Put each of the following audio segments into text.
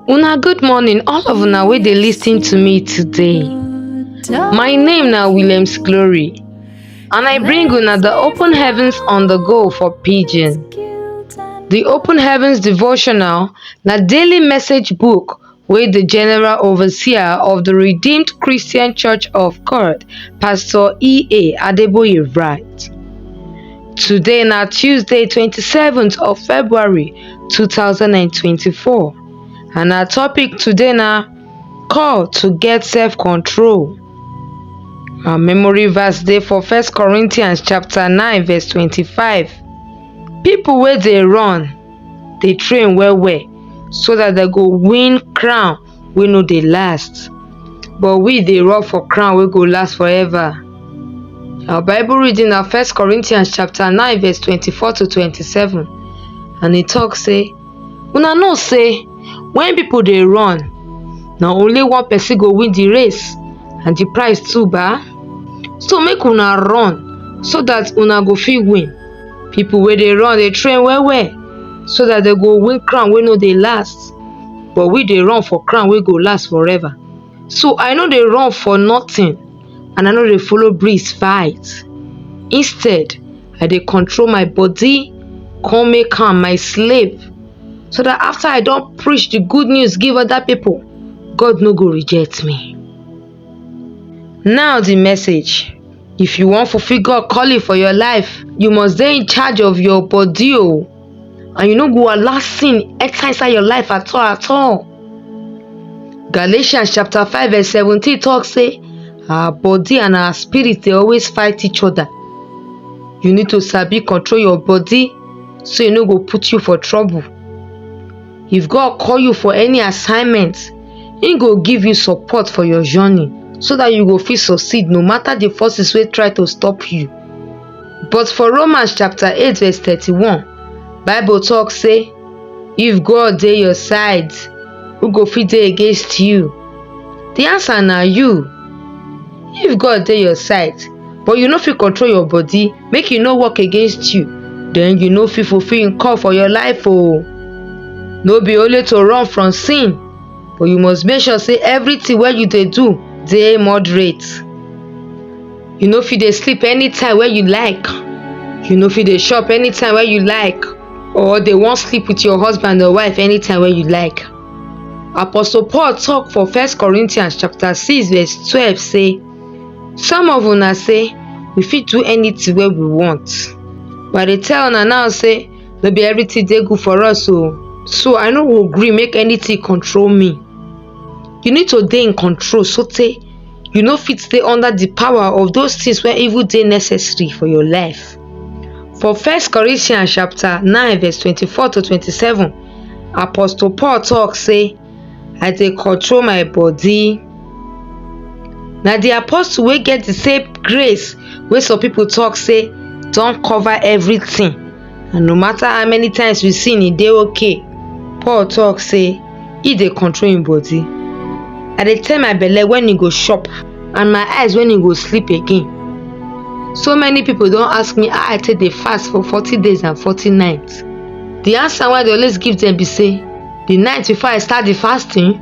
Una good morning, all of una wey dey lis ten to me today. My name na Williams Glory and I bring una the Open Heavens on the go for Pidgin. The Open Heavens Devotional na daily message book wey the General Overseer of the Redeemed Christian Church of God, Pastor E.A. Adeboye write. Today na Tuesday 27th of February 2024. And our topic today na call to get self-control. Our memory verse dey for 1 Corinthians chapter 9 verse 25. People wey dey run dey train well so that they go win crown wey no dey last. But we dey run for crown wey go last forever. Our Bible reading na 1 Corinthians chapter 9 verse 24 to 27. And e talk say, una know say when people dey run, na only one person go win the race and the prize too ba. So make una run so that una go fit win. People wey dey run dey train well so that they go win crown wey no dey last. But we dey run for crown wey go last forever. So I no dey run for nothing and I no dey follow breeze fight. Instead, I dey control my body, come make am my slave, so that after I don preach the good news give other people, God no go reject me. Now the message. If you wan fulfill God calling for your life, you must dey in charge of your body and you no go allow sin enter inside your life at all. Galatians chapter 5 verse 17 talk say our body and our spirit dey always fight each other. You need to sabi control your body so e no go put you for trouble. If God call you for any assignment, He go give you support for your journey so that you go fit succeed no matter the forces wey try to stop you. But for Romans chapter 8 verse 31, Bible talk say, if God dey your side, who go fit dey against you? The answer na you. If God dey your side, but you no fit control your body, make e no work against you, then you no fit fulfill Him call for your life o. No be only to run from sin, but you must make sure say everything wey you dey do dey moderate. You no fit dey sleep anytime wey you like. You no fit dey chop anytime wey you like, or dey wan sleep with your husband or wife anytime wey you like. Apostle Paul talk for 1 Corinthians chapter 6 verse 12 say, some of una say we fit do anything wey we want, but I dey tell una now say no be everything dey good for us o. So I no go gree make anything control me. You need to dey in control sotey you no fit stay under the power of those things wey even dey necessary for your life. For 1 Corinthians chapter 9 verse 24 to 27, Apostle Paul talk say, I dey control my body. Na the apostle wey get the same grace wey some people talk say don cover everything, and no matter how many times we sin e dey okay. Paul talk say he dey control him body. I dey tell my belle when e go chop and my eyes when e go sleep again. So many people don ask me how I take dey fast for 40 days and 40 nights. The answer wey I dey always give them be say, the night before I start the fasting,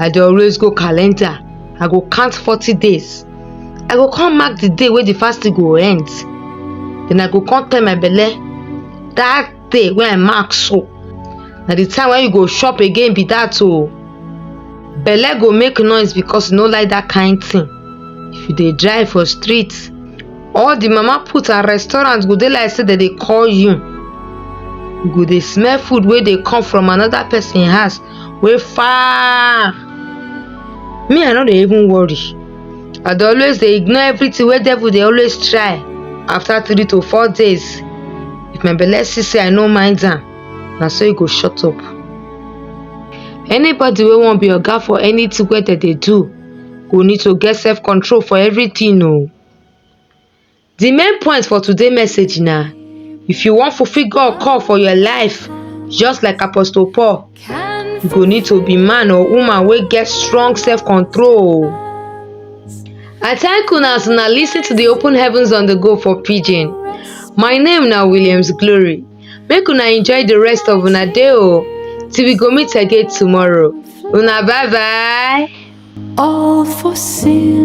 I dey always go calendar. I go count 40 days. I go come mark the day wey the fasting go end. Then I go come tell my belle, that day wey I mark so, na the time when you go chop again be that o. Belle go make noise because you no like that kind thing. If you dey drive for street, all the mama put and restaurant go dey like say dem dey call you. You go dey smell food wey dey come from another person house wey far. Me, I no dey even worry. I dey always dey ignore everything wey devil dey always try. After 3 to 4 days, if my belle see say I no mind am, na so e go shut up. Anybody wey wan be oga for anything wey dem dey do go need to get self-control for everything o. The main point for today's message na, if you wan fulfill God call for your life, just like Apostle Paul, you go need to be man or woman wey get strong self-control. I thank una as una lis ten to the Open Heavens on the go for Pidgin. My name na Williams Glory. Make una enjoy the rest of una day o. Till we go meet again tomorrow. Una bye bye. All for sin.